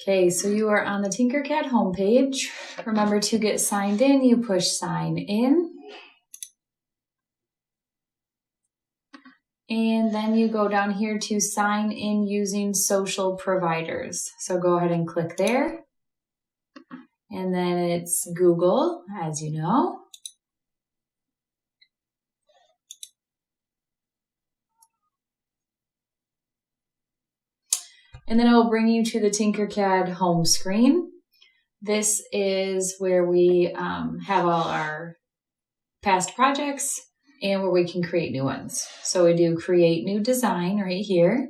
Okay, so you are on the Tinkercad homepage. Remember to get signed in, you push sign in. And then you go down here to sign in using social providers. So go ahead and click there. And then it's Google, as you know. And then it will bring you to the Tinkercad home screen. This is where we have all our past projects and where we can create new ones. So we do create new design right here.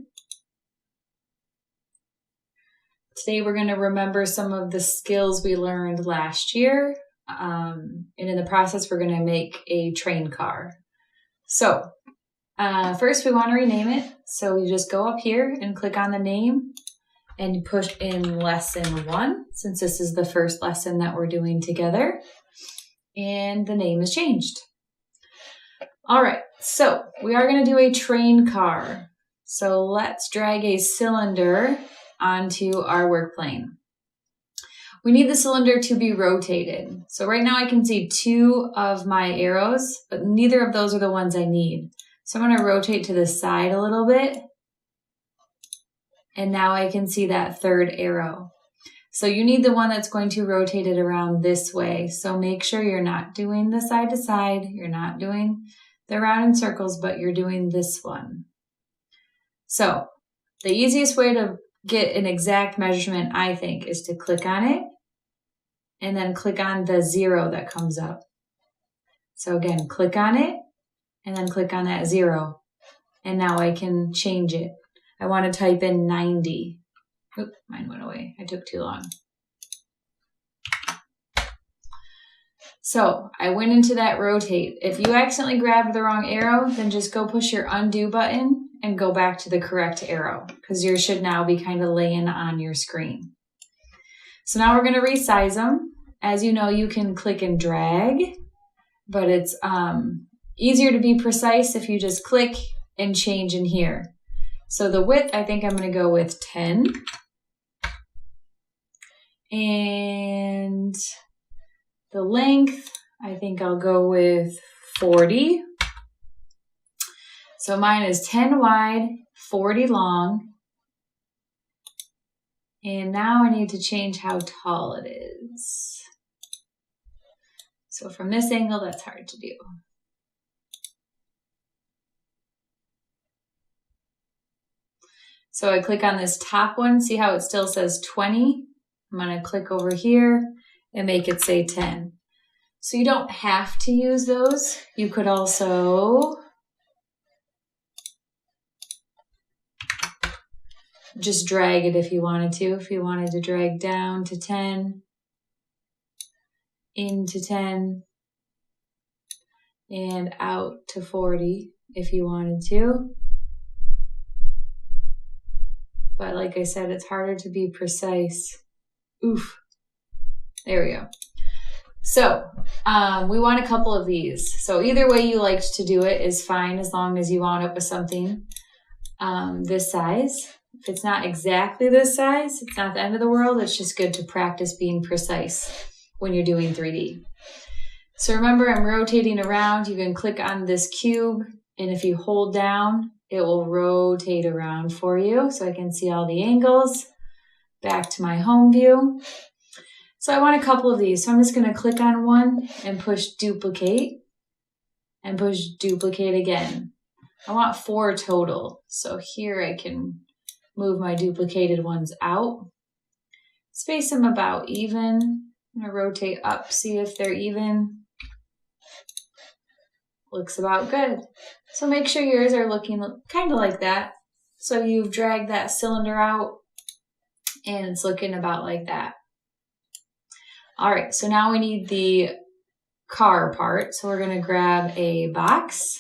Today we're going to remember some of the skills we learned last year. And in the process, we're going to make a train car. So first we want to rename it. So you just go up here and click on the name and you push in lesson 1, since this is the first lesson that we're doing together. And the name is changed. All right, so we are going to do a train car. So let's drag a cylinder onto our work plane. We need the cylinder to be rotated. So right now I can see 2 of my arrows, but neither of those are the ones I need. So I'm going to rotate to the side a little bit. And now I can see that 3rd arrow. So you need the one that's going to rotate it around this way. So make sure you're not doing the side to side. You're not doing the round in circles, but you're doing this one. So the easiest way to get an exact measurement, I think, is to click on it and then click on the 0 that comes up. So again, click on it and then click on that 0. And now I can change it. I want to type in 90. Oop, mine went away. I took too long. So I went into that rotate. If you accidentally grabbed the wrong arrow, then just go push your undo button and go back to the correct arrow, because yours should now be kind of laying on your screen. So now we're going to resize them. As you know, you can click and drag, but it's easier to be precise if you just click and change in here. So the width, I think I'm going to go with 10. And the length, I think I'll go with 40. So mine is 10 wide, 40 long. And now I need to change how tall it is. So from this angle, that's hard to do. So I click on this top one, see how it still says 20? I'm going to click over here and make it say 10. So you don't have to use those. You could also just drag it if you wanted to. If you wanted to drag down to 10, into 10, and out to 40 if you wanted to. But like I said, it's harder to be precise. Oof. There we go. So we want a couple of these. So either way you liked to do it is fine, as long as you wound up with something this size. If it's not exactly this size, it's not the end of the world. It's just good to practice being precise when you're doing 3D. So remember, I'm rotating around. You can click on this cube, and if you hold down, it will rotate around for you so I can see all the angles. Back to my home view. So I want a couple of these. So I'm just going to click on one and push duplicate and push duplicate again. I want 4 total. So here I can move my duplicated ones out. Space them about even. I'm going to rotate up, see if they're even. Looks about good. So make sure yours are looking kind of like that. So you've dragged that cylinder out and it's looking about like that. All right, so now we need the car part. So we're going to grab a box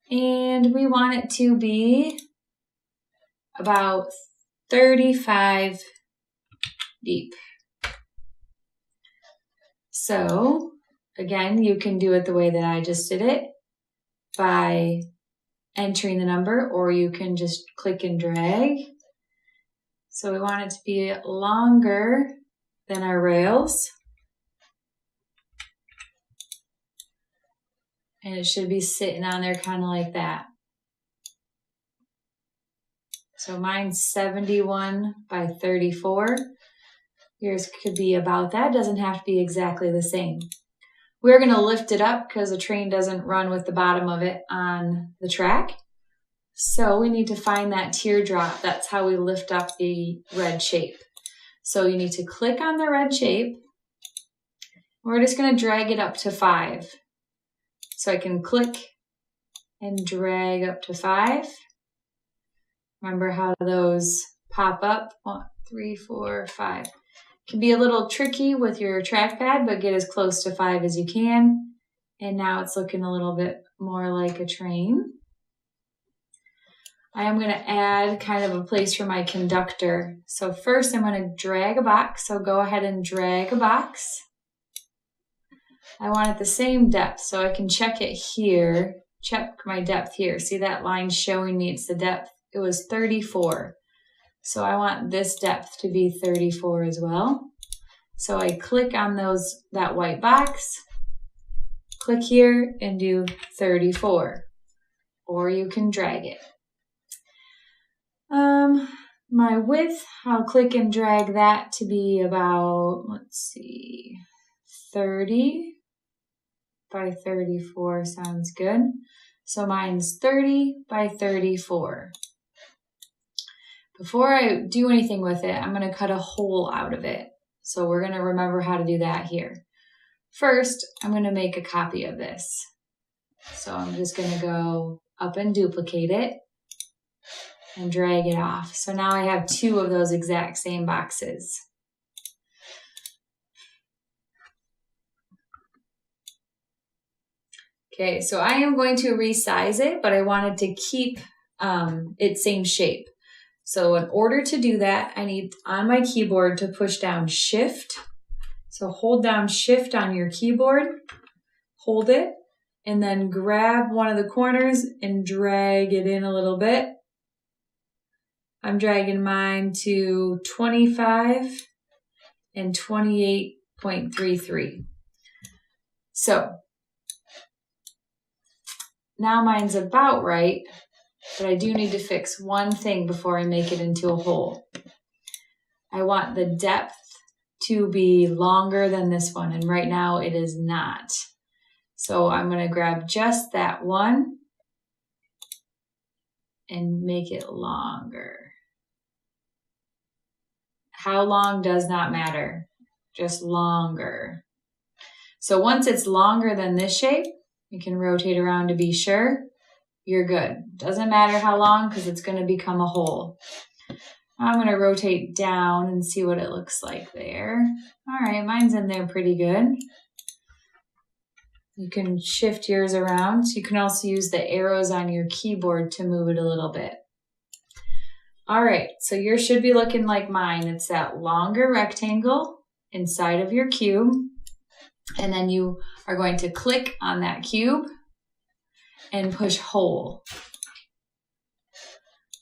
and we want it to be about 35 deep. So again, you can do it the way that I just did it by entering the number, or you can just click and drag. So we want it to be longer than our rails. And it should be sitting on there kind of like that. So mine's 71 by 34. Yours could be about that. Doesn't have to be exactly the same. We're going to lift it up because the train doesn't run with the bottom of it on the track. So we need to find that teardrop. That's how we lift up the red shape. So you need to click on the red shape. We're just going to drag it up to 5. So I can click and drag up to 5. Remember how those pop up? 1, 3, 4, 5. It can be a little tricky with your trackpad, but get as close to 5 as you can. And now it's looking a little bit more like a train. I am going to add kind of a place for my conductor. So first I'm going to drag a box. So go ahead and drag a box. I want it the same depth, so I can check it here. Check my depth here. See that line showing me it's the depth? It was 34. So I want this depth to be 34 as well. So I click on that white box, click here and do 34. Or you can drag it. My width, I'll click and drag that to be about, let's see, 30 by 34 sounds good. So mine's 30 by 34. Before I do anything with it, I'm going to cut a hole out of it. So we're going to remember how to do that here. First, I'm going to make a copy of this. So I'm just going to go up and duplicate it and drag it off. So now I have 2 of those exact same boxes. Okay, so I am going to resize it, but I wanted to keep its same shape. So in order to do that, I need on my keyboard to push down Shift. So hold down Shift on your keyboard, hold it, and then grab one of the corners and drag it in a little bit. I'm dragging mine to 25 and 28.33. So now mine's about right, but I do need to fix one thing before I make it into a hole. I want the depth to be longer than this one, and right now it is not. So I'm going to grab just that one and make it longer. How long does not matter, just longer. So once it's longer than this shape, you can rotate around to be sure you're good. Doesn't matter how long because it's going to become a hole. I'm going to rotate down and see what it looks like there. All right, mine's in there pretty good. You can shift yours around. So you can also use the arrows on your keyboard to move it a little bit. All right, so yours should be looking like mine. It's that longer rectangle inside of your cube. And then you are going to click on that cube and push hole.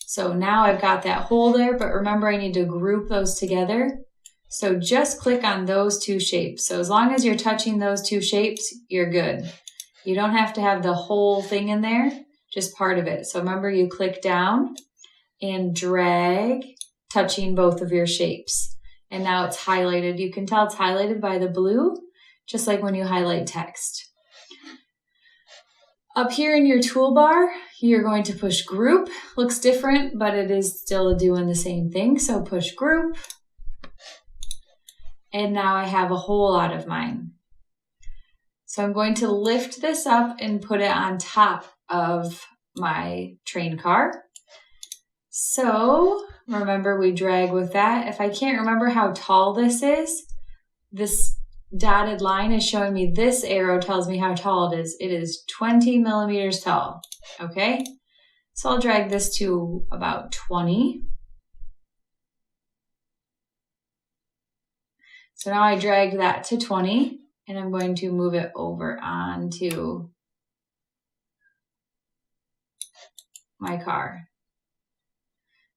So now I've got that hole there, but remember I need to group those together. So just click on those 2 shapes. So as long as you're touching those 2 shapes, you're good. You don't have to have the whole thing in there, just part of it. So remember you click down and drag, touching both of your shapes. And now it's highlighted. You can tell it's highlighted by the blue, just like when you highlight text. Up here in your toolbar, you're going to push group. Looks different, but it is still doing the same thing. So push group. And now I have a hole out of mine. So I'm going to lift this up and put it on top of my train car. So remember we drag with that. If I can't remember how tall this is, this dotted line is showing me this arrow tells me how tall it is. It is 20 millimeters tall. Okay, so I'll drag this to about 20. So now I dragged that to 20 and I'm going to move it over onto my car.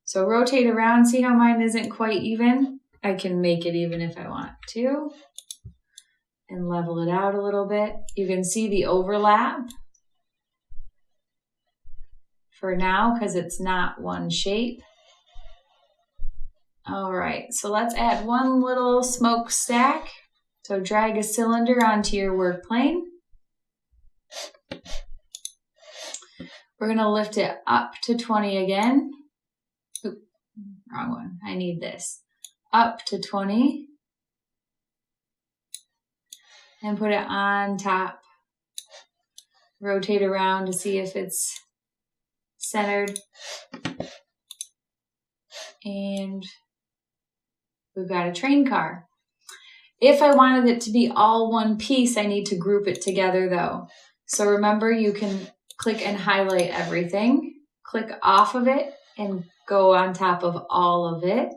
So rotate around, see how mine isn't quite even? I can make it even if I want to and level it out a little bit. You can see the overlap for now because it's not one shape. All right, so let's add one little smokestack. So drag a cylinder onto your work plane. We're gonna lift it up to 20 again. Oop, wrong one, I need this. Up to 20. And put it on top. Rotate around to see if it's centered. And we've got a train car. If I wanted it to be all one piece, I need to group it together though. So remember, you can click and highlight everything, click off of it and go on top of all of it.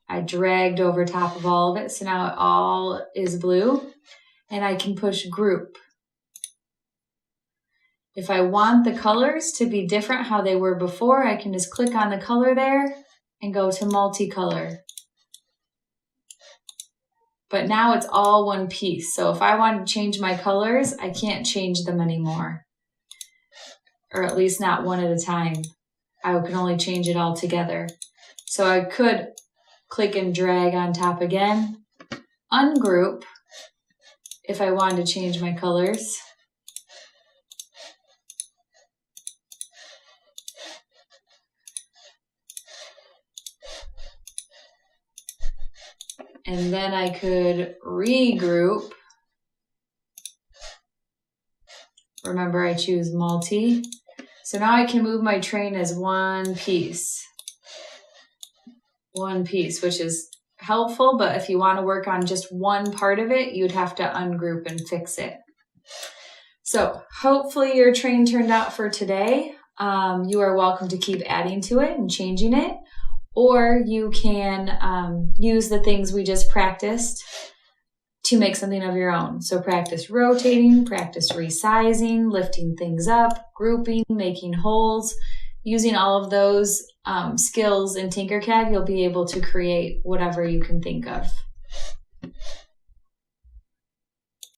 I dragged over top of all of it, so now it all is blue. And I can push group. If I want the colors to be different how they were before, I can just click on the color there and go to multicolor. But now it's all one piece. So if I want to change my colors, I can't change them anymore. Or at least not one at a time. I can only change it all together. So I could click and drag on top again, ungroup, if I wanted to change my colors. And then I could regroup. Remember, I choose multi. So now I can move my train as one piece. One piece, which is helpful, but if you want to work on just one part of it, you'd have to ungroup and fix it. So hopefully your train turned out for today. You are welcome to keep adding to it and changing it, or you can use the things we just practiced to make something of your own. So practice rotating, practice resizing, lifting things up, grouping, making holes. Using all of those skills in Tinkercad, you'll be able to create whatever you can think of.